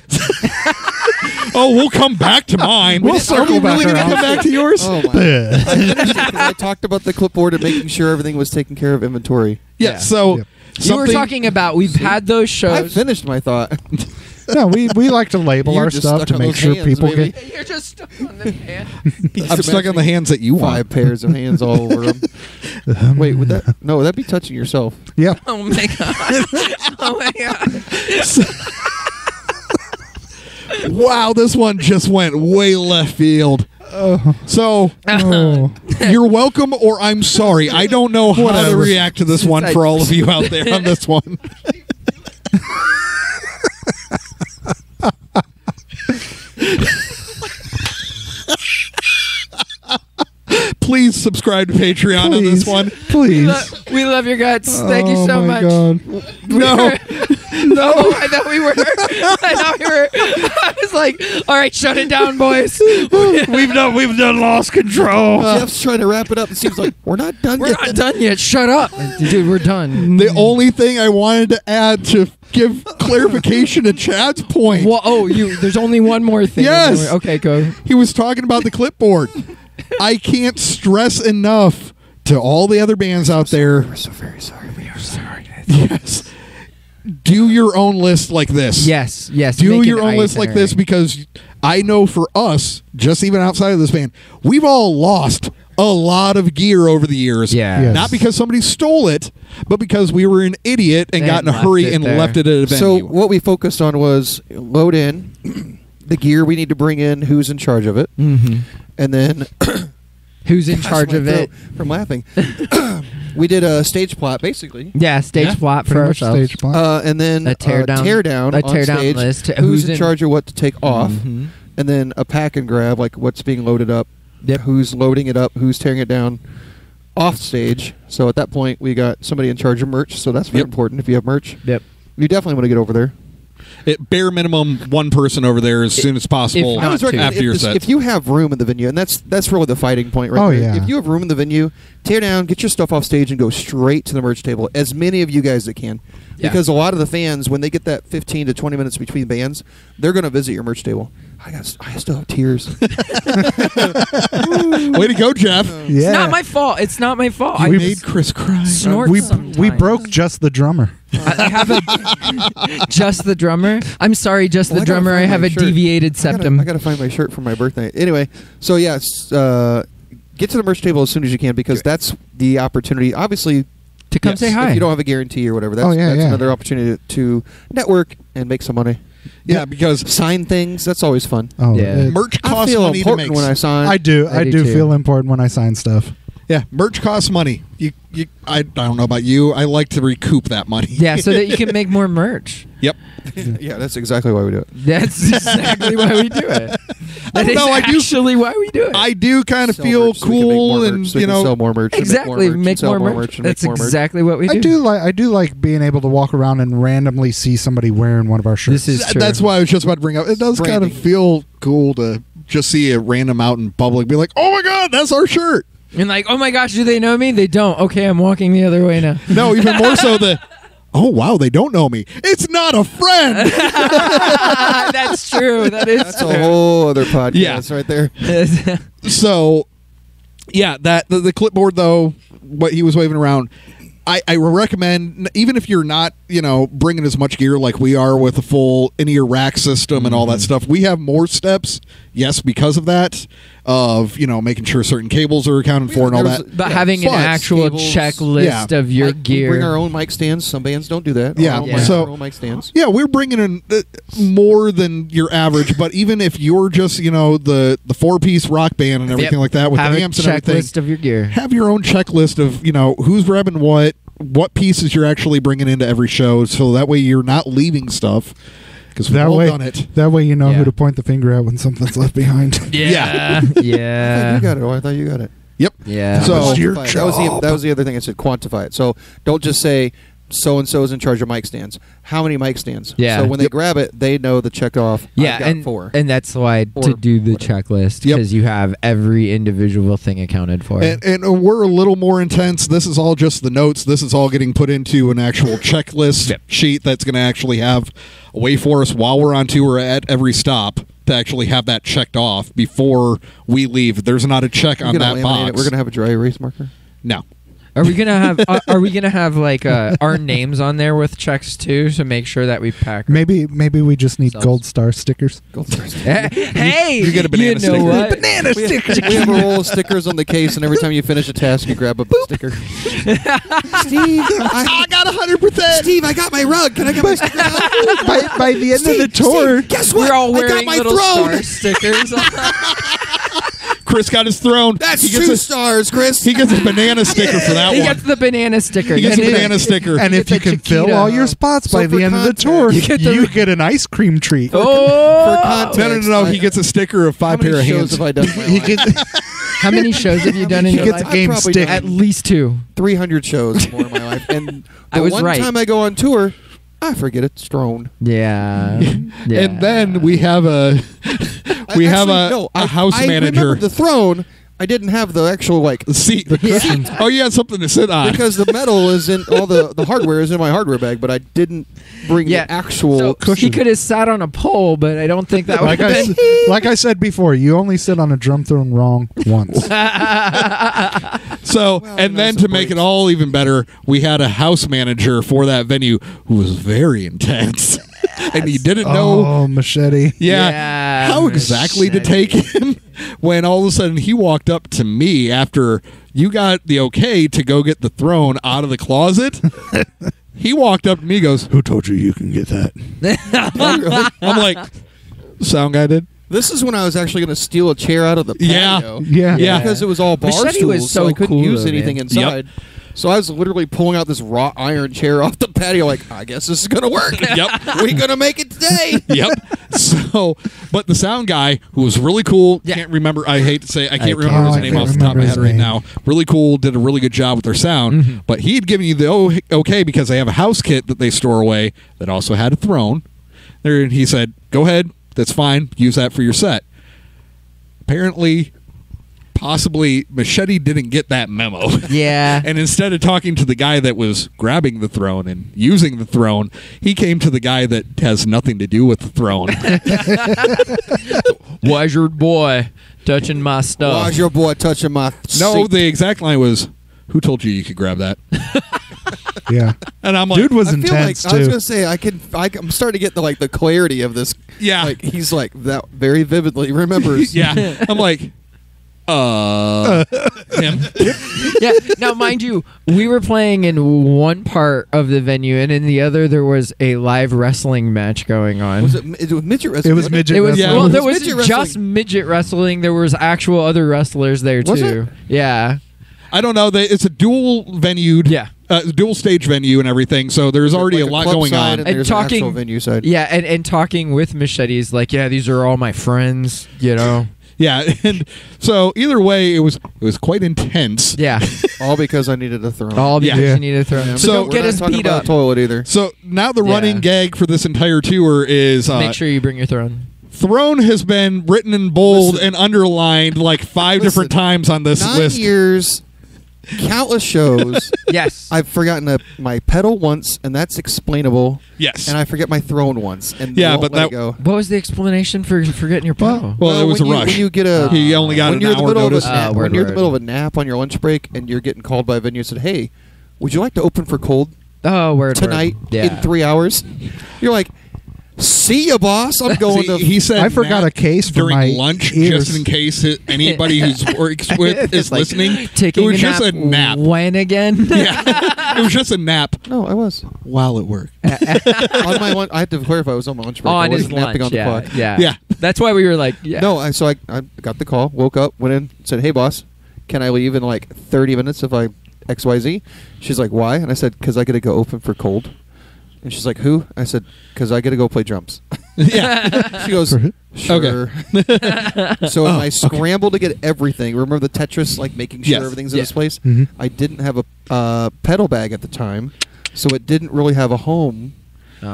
Oh, we'll come back to mine. We'll Are circle we back really going to around. come back to yours? Oh my! I finished it 'cause I talked about the clipboard and making sure everything was taken care of inventory. Yeah, Yeah. so Yep. You were something- talking about we've had those I shows. finished my thought. No, we like to label You're our just stuff stuck to on make those sure hands, people maybe. get. You're just stuck on the hand. I'm stuck on the hands that you want. 5 pairs of hands all over them. Wait, would that? No, would that be touching yourself? Yeah. Oh my god. Oh my god. Wow, this one just went way left field. So, Oh. you're welcome or I'm sorry. I don't know how to Whatever. react to this one for all of you out there on this one. Please subscribe to Patreon on this one. Please. We love your guts. Thank you Oh so my much. God. No. No, I thought we were. I was like, all right, shut it down, boys. We've done lost control. Jeff's trying to wrap it up. It seems like we're not done We're yet. not done yet. Shut up, dude. We're done. The only thing I wanted to add to give clarification to Chad's point, Well, oh, there's only one more thing. Yes. Okay, go. he was talking about the clipboard. I can't stress enough to all the other bands out there. We're so very sorry. We are sorry. Yes. Do your own list like this. Yes. Do make your an own list like this itinerary. because I know for us, just even outside of this band, we've all lost a lot of gear over the years. Yeah. Yes. Not because somebody stole it, but because we were an idiot and got in a left hurry it and there. left it at a So venue. what we focused on was load in the gear we need to bring in, who's in charge of it, Mhm. and then Who's in Gosh, charge my of it? throat from laughing. We did a stage plot basically, Yeah, stage Yeah, plot for Pretty much ourselves. stage plan. and then A tear down- tear a on tear down stage, list. Who's in charge of what to take off, Mhm. and then a pack and grab, like what's being loaded up, Yep. who's loading it up, who's tearing it down off stage. So at that point, we got somebody in charge of merch. So that's very Yep. important. If you have merch, Yep. you definitely want to get over there. At bare minimum, one person over there as soon as possible If I not was two. recommending after your if, set. if you have room in the venue, and that's really the fighting point, right? Oh, there. yeah. If you have room in the venue, tear down, get your stuff off stage, and go straight to the merch table. As many of you guys that can, Yeah. because a lot of the fans, when they get that 15 to 20 minutes between bands, they're going to visit your merch table. I still have tears. Way to go, Jeff. Yeah. It's not my fault. It's not my fault. You I made Chris cry. snort we sometimes. broke just the drummer. I have a just the drummer. I'm sorry, just Well, the I gotta drummer. I find have my a shirt. deviated septum. I gotta find my shirt for my birthday. Anyway, so yes, get to the merch table as soon as you can because that's the opportunity. Obviously, to come Yes. say hi. If you don't have a guarantee or whatever, that's, yeah, that's yeah. another opportunity to network and make some money. Yeah, because Sign things. That's always fun. Oh, Yeah. merch I costs feel money to important make. when I sign. I do. I I do do too. feel important when I sign stuff. Yeah, merch costs money. I don't know about you. I like to recoup that money. Yeah, so that you can make more merch. Yep. Yeah, that's exactly why we do it. That's exactly why we do it. I That don't is know, I do- actually why we do it. I do kind of Sell feel merch so we can make more cool, merch, and so we you can know, sell more merch. and exactly, and make sell more merch. and That's make more merch. exactly what we do. I do like being able to walk around and randomly see somebody wearing one of our shirts. This is true. that's why I was just about to bring up. It does kind Branding. of feel cool to just see a random out in public, be like, "Oh my god, that's our shirt." And like, oh my gosh, do they know me? They don't. Okay, I'm walking the other way now. No, even more so the. Oh wow, they don't know me. It's not a friend. That's true. That is That's a whole other podcast Yeah. right there. true. So, yeah, that the clipboard though, what he was waving around, I recommend, even if you're not, bringing as much gear like we are with a full in-ear rack system and all that stuff, we have more steps, yes, because of that, of, making sure certain cables are accounted for and all There's- that. But having an But actual cables, checklist of your We gear. bring our own mic stands. Some bands don't do that. Yeah, Our own yeah. mic- so- our own mic stands. Yeah, we're bringing in more than your average, but even if you're just, the four-piece rock band and everything Yep. like that with Have the a amps and everything, checklist of your gear. have your own checklist of who's grabbing what pieces you're actually bringing into every show, so that way you're not leaving stuff, because we've that all way, done it. that way you know Yeah. who to point the finger at when something's left behind. Yeah. I thought Yeah. you got it. Oh, I thought you got it. Yep. Yeah. So- Quantify your it. That was the other thing I said. Quantify it. So don't just say so and so is in charge of mic stands. How many mic stands? Yeah. So when they Yep. grab it, they know to check off. Yeah, I've got and 4. and that's why to Or do the whatever. checklist, Yep. because you have every individual thing accounted for. And we're a little more intense. This is all just the notes. This is all getting put into an actual checklist Yep. sheet that's going to actually have a way for us while we're on tour at every stop to actually have that checked off before we leave. There's not a check We're on gonna that laminate box. it. We're gonna have a dry erase marker. No. Are we gonna have? Are we gonna have like our names on there with checks too, to make sure that we pack? Maybe we just need Selves. gold star stickers. Gold stars. Hey, You get a banana you know sticker. what? Banana We have a roll of stickers on the case, and every time you finish a task, you grab a sticker. Steve, I got 100%. Steve, I got my rug. Can I get my sticker out? by the end of the tour, Guess what? We're all I got wearing my little throne. star stickers. Chris got his throne. That's he gets 2 a, stars, Chris. He gets a banana sticker for that He one. gets the banana sticker. He gets a And banana sticker. and if It's you a can fill Chiquita. all your spots So by for the end of the context, tour, you get the- you get an ice cream treat. For Oh, context, No. He gets a sticker of How 5 many pair of shows hands. have I done? In my He life? gets how many shows have you done in he your gets a life? game probably stick. done- At least 2. 300 shows more in my life, and I the was one right. time I go on tour, I forget it's Strone. Yeah. Yeah. And then we have a house I manager. remembered the throne. I didn't have the actual seat. Oh, you had something to sit on. because the metal is in all the hardware is in my hardware bag, but I didn't bring Yeah. the actual So cushion. he could have sat on a pole, but I don't think that would like have I, been. like I said before, you only sit on a drum throne wrong once. So, Well, and you know, then some to make it breaks. all even better, we had a house manager for that venue who was very intense. And he didn't know Oh, machete. Yeah, how exactly to take him when all of a sudden he walked up to me after you got the okay to go get the throne out of the closet. He walked up to me and goes, Who told you you can get that? I'm like, sound guy did? This is when I was actually going to steal a chair out of the Yeah. patio. Yeah. Yeah. Because it was all bar Machete stools, was so so I couldn't cool, use though, anything man. inside. So I was literally pulling out this wrought iron chair off the patio, like, I guess this is going to work. Yep. We're going to make it today. Yep. So, but the sound guy who was really cool, Yeah. can't remember, I hate to say, I can't I remember his can't name off the top of my remember head his right name. now. Really cool, did a really good job with their sound, but he had given you the okay because they have a house kit that they store away that also had a throne. There, and he said, go ahead, that's fine, use that for your set. Apparently, possibly, Machete didn't get that memo. Yeah. And instead of talking to the guy that was grabbing the throne and using the throne, he came to the guy that has nothing to do with the throne. Why's your boy touching my stuff? Why's your boy touching my No, seat? the exact line was, "Who told you could grab that?" Yeah. And I'm like, Dude was I feel like intense I was too. gonna say I'm starting to get the clarity of this. Yeah. like he's like that very vividly remembers. yeah. I'm like, Him. Yeah. Now, mind you, we were playing in one part of the venue, and in the other, there was a live wrestling match going on. Was it was midget wrestling? It was wasn't midget It was Yeah. wrestling. well, It there was wasn't midget just wrestling. midget wrestling. There was actual other wrestlers there Was too. Yeah. I don't know. It's a dual venued, Yeah. dual stage venue and everything. So there's already Like a lot club going side on. And And there's talking- an actual venue side. Yeah, and talking with Machetes, like, yeah, these are all my friends, you know. Yeah, and so either way, it was quite intense. Yeah, All because I needed a throne. all because Yeah. you need to throw. Yeah. So So- don't We're get not us talking beat about up. a toilet either. So now the Yeah. running gag for this entire tour is Make sure you bring your throne. Throne has been written in bold Listen. and underlined like 5 different Listen. times on this 9 list. years, countless shows. Yes. I've forgotten my pedal once, and that's explainable. Yes. And I forget my throne once, and Yeah, won't but let that- it go. What was the explanation for forgetting your pedal? Well, it was when a you, rush. When you get a, He only got when an you're in the hour middle notice. of a nap, word, when you're in the word. middle of a nap on your lunch break, and you're getting called by a venue and said, "Hey, would you like to open for cold Word tonight word. Yeah. in 3 hours?" You're like, "See ya, boss. I'm going See, to." he said I forgot nap a case for during my lunch ears. just in case anybody who's works with is It's like listening. Taking it was a just nap. a nap. When again? Yeah, it was just a nap No, I was while at work. on my lunch. I had to clarify. I was on my lunch break. I On his wasn't napping lunch. on the Yeah. clock. Yeah. Yeah. That's why we were like, yeah. No, I got the call, woke up, went in, said, "Hey, boss, can I leave in like 30 minutes if I XYZ?" She's like, "Why?" And I said, "Because I got to go open for cold." And she's like, "Who?" I said, "Because I got to go play drums." Yeah, She goes, For- "Sure." So Oh, I scrambled to get everything. Remember the Tetris, like making sure Yes. everything's in Yeah. its place? Mhm. I didn't have a pedal bag at the time, so it didn't really have a home.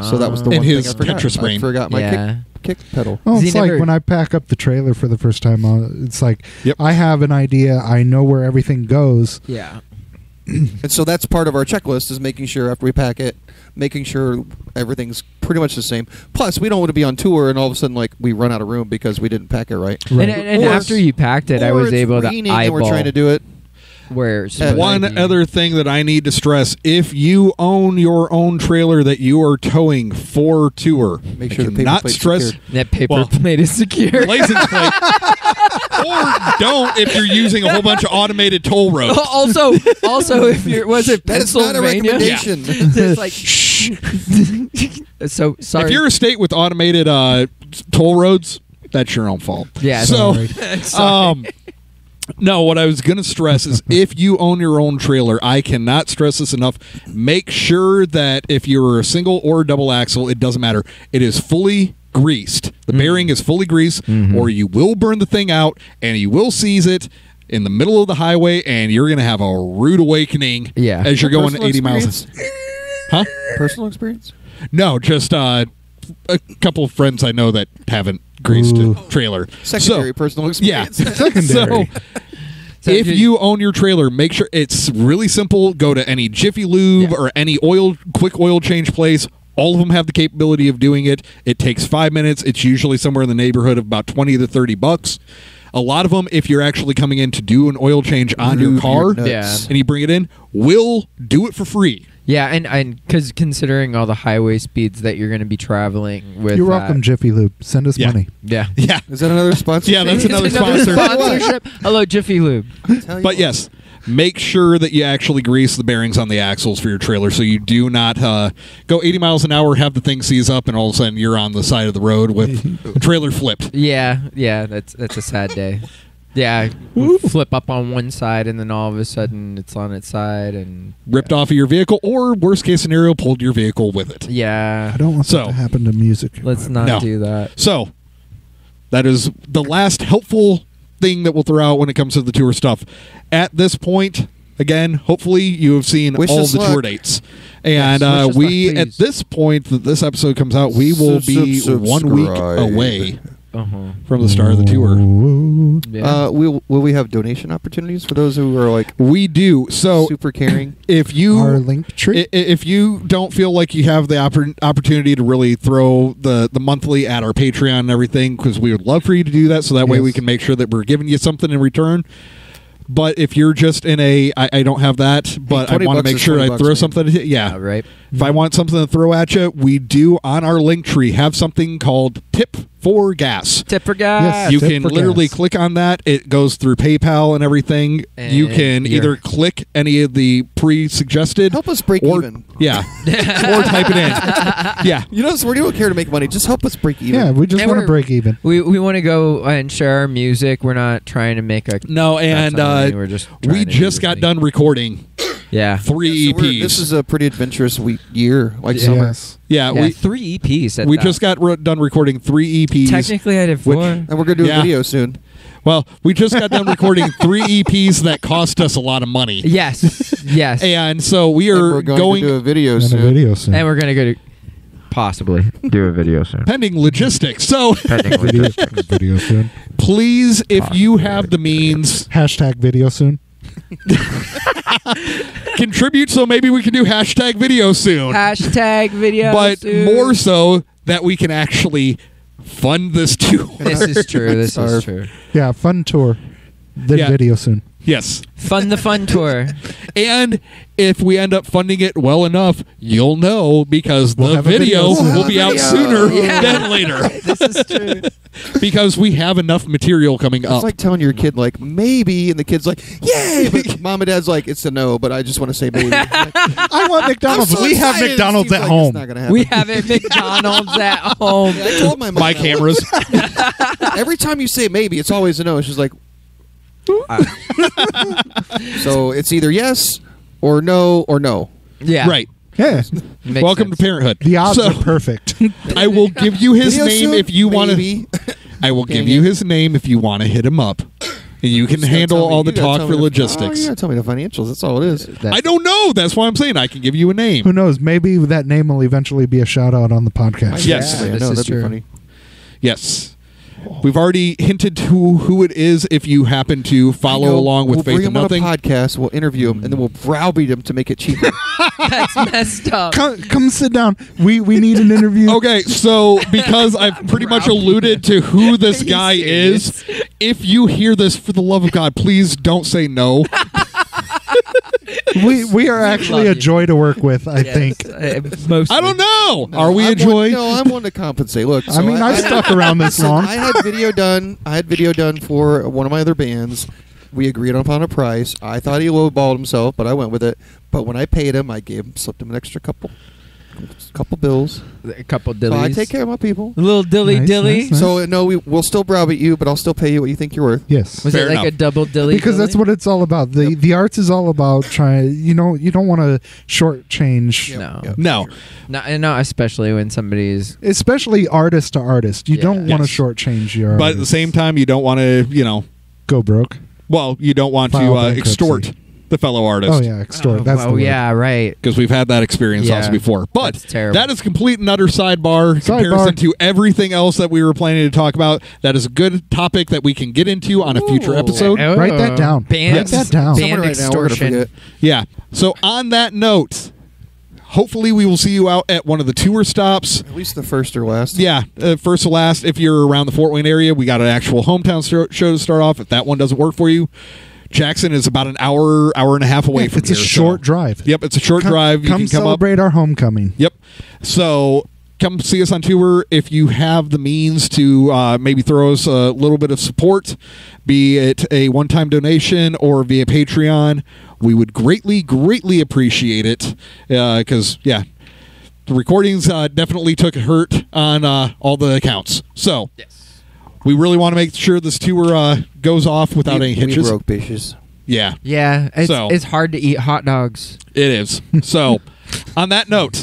So that was the In one his thing I forgot. Tetris I brain. forgot my Yeah. kick pedal. Oh, He it's like never- when I pack up the trailer for the first time. It's like Yep. I have an idea. I know where everything goes. Yeah. And so that's part of our checklist is making sure after we pack it, making sure everything's pretty much the same. Plus, we don't want to be on tour and all of a sudden like we run out of room because we didn't pack it right. Right. And Or- after you packed it, I Or was it's able to raining eyeball and we're trying to do it. where it's supposed One to be. other thing that I need to stress: if you own your own trailer that you are towing for tour, Make sure I the paper cannot plate's stress secured. That paper Well, plate is secure. license plate, or don't if you're using a whole bunch of automated toll roads. also, if you're was it That is not a Pennsylvania? recommendation. It's like so sorry. If you're a state with automated toll roads, that's your own fault. Yeah, So, sorry. no, what I was going to stress is if you own your own trailer, I cannot stress this enough. Make sure that if you're a single or double axle, it doesn't matter. It is fully greased. The bearing is fully greased, or you will burn the thing out and you will seize it in the middle of the highway, and you're going to have a rude awakening Yeah. as you're going Personal 80 miles. experience? Huh? Personal experience? No, just a couple of friends I know that haven't greased Ooh. a trailer. Secondary personal Yeah. experience. Secondary. So if you own your trailer, make sure it's really simple. Go to any Jiffy Lube Yeah. or any quick oil change place. All of them have the capability of doing it. It takes 5 minutes. It's usually somewhere in the neighborhood of about $20 to $30. A lot of them, if you're actually coming in to do an oil change on your Move car nuts. Yeah. and you bring it in, will do it for free. yeah, and because considering all the highway speeds that you're going to be traveling with, You're that. welcome, Jiffy Lube. Send us Yeah. money. Yeah. Yeah. Is that another sponsor? Yeah, that's another It's sponsor. sponsorship. Hello, Jiffy Lube. But yes, make sure that you actually grease the bearings on the axles for your trailer so you do not go 80 miles an hour, have the thing seize up, and all of a sudden you're on the side of the road with the trailer flipped. Yeah, that's a sad day. Yeah, flip up on one side and then all of a sudden it's on its side and Ripped off of your vehicle, or worst case scenario, pulled your vehicle with it. yeah. I don't want So- that to happen to music. Let's not No. do that. So, that is the last helpful thing that we'll throw out when it comes to the tour stuff. At this point, again, hopefully you have seen Wish all us the tour luck. dates. And Yes, wish us we, luck, at please. this point that this episode comes out, we will be 1 week Subscribe. away Uh-huh. from the start of the tour. Ooh. Yeah. Will we have donation opportunities for those who are like We do. So super caring? if you Our link tree. if you don't feel like you have the opportunity to really throw the monthly at our Patreon and everything, because we would love for you to do that, so that way Yes. we can make sure that we're giving you something in return. But if you're just in I don't have that, but I 20 want to bucks make is sure 20 I throw bucks, something. Yeah, Right. if I want something to throw at you, we do on our link tree have something called Tip for gas. Tip for gas. Yes. You Tip can for literally gas. click on that. It goes through PayPal and everything. And You can either click any of the pre-suggested. Help us break or, even. Yeah. Or type it in. Yeah. You know, so we don't care to make money. Just help us break even. Yeah, we just And want to we're- break even. We want to go and share our music. We're not trying to make a. No, and we're just trying we to just do got the done recording Yeah. 3 So EPs. this is a pretty adventurous year, like summer. Yes. yeah, Yeah, we 3 EPs. At we that. just got done recording 3 EPs. Technically, I did 4. And we're gonna do Yeah. a video soon. Well, we just got done recording 3 EPs that cost us a lot of money. Yes. Yes. And so we And are we're going to do a video And a soon. video soon. And we're going to go to. Possibly do a video soon. pending logistics. So video, video soon. please, if you have the means, Hashtag video soon. contribute so maybe we can do hashtag video soon. Hashtag video But soon. more so that we can actually fund this too. This is true. This is true. Yeah, fun tour. Then Yeah. video soon. Yes. Fun the fun tour. And if we end up funding it well enough, you'll know because We'll the have a video video. will be out Video. sooner Yeah. than later. This is true. Because we have enough material coming It's up. like telling your kid, like, maybe, and the kid's like, yay! But mom and dad's like, it's a no, but I just want to say maybe. Like, I want McDonald's. I'm so We have excited. It McDonald's seems at like home. It's not gonna happen. We have a McDonald's at home. I told my mom. My that. cameras. Every time you say maybe, it's always a no. She's like, so it's either yes or no or no. Yeah. Right. Yeah. Makes Welcome sense. to parenthood. The odds So, are perfect. I will give you his Video name soon? if you want to. Maybe. I will give Dang you it. his name if you want to hit him up, and you can You just gotta handle tell me- all the you gotta talk tell for me the- logistics. Oh, you gotta tell me the financials. That's all it is. That- I don't know. That's why I'm saying I can give you a name. Who knows? Maybe that name will eventually be a shout out on the podcast. Yes. I this know, is that'd be true. funny. Yes. We've already hinted to who it is if you happen to I follow know. along with we'll Faith bring in him Nothing. on a podcast. We'll interview him, and then we'll browbeat him to make it cheaper. That's messed up. Come sit down. We need an interview. Okay, so because I've pretty much alluded to who this Are you guy is, if you hear this, for the love of God, please don't say no. We are actually a love you. joy to work with, I Yes, think. mostly. I don't know. Are we I'm a joy? No, I'm one to compensate. Look, I mean, I've stuck around this Listen, long. I had video done. I had video done for one of my other bands. We agreed upon a price. I thought he lowballed himself, but I went with it. But when I paid him, I slipped him an extra couple bills. A couple So I dillies. take care of my people. A little dilly Nice, dilly. nice, nice. So no, we'll still browbeat you, but I'll still pay you what you think you're worth. Yes. Was Fair it like enough. a double dilly? Because that's what it's all about. The arts is all about trying. You don't want to shortchange, Yep, No. yep, No. sure. not especially when somebody's. especially artist to artist. You Yeah. don't want to Yes. shortchange your. But at the same time, you don't want to, go broke. well, you don't want File to bankruptcy. extort the fellow artist. Oh yeah, extort. That's the oh word. yeah, right. Because we've had that experience Yeah. also before. But That's terrible. that is complete and utter sidebar comparison to everything else that we were planning to talk about. That is a good topic that we can get into on a future Ooh. episode. Oh. Write that down. Band, Write that down. Band Someone right now, we're gonna extortion. forget. Yeah. So on that note, hopefully we will see you out at one of the tour stops. At least the first or last. Yeah, first to last. If you're around the Fort Wayne area, we got an actual hometown show to start off. If that one doesn't work for you, Jackson is about an hour and a half away from It's here. a short so- drive. Yep, it's a short drive. You Come can come up. celebrate our homecoming. Yep. So come see us on tour if you have the means to maybe throw us a little bit of support, be it a one-time donation or via Patreon. We would greatly, greatly appreciate it because, yeah, the recordings definitely took a hurt on all the accounts. So we really want to make sure this tour goes off without any We hitches. broke bitches. Yeah, Yeah, it's, So- it's hard to eat hot dogs. it is. So on that note,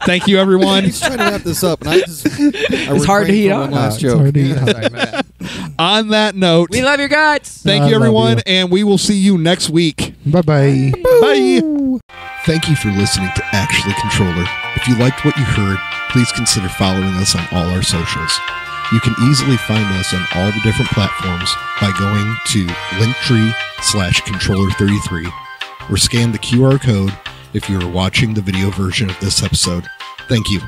thank you, everyone. He's trying to wrap this up, and I just. It's hard to heat One up. last It's joke. hard to eat. Sorry about that. On that note, We love your guts. thank I you, love everyone, you. and we will see you next week. Bye-bye. Bye. Thank you for listening to Actually Controller. If you liked what you heard, please consider following us on all our socials. You can easily find us on all the different platforms by going to linktree/controller33 or scan the QR code if you are watching the video version of this episode. Thank you.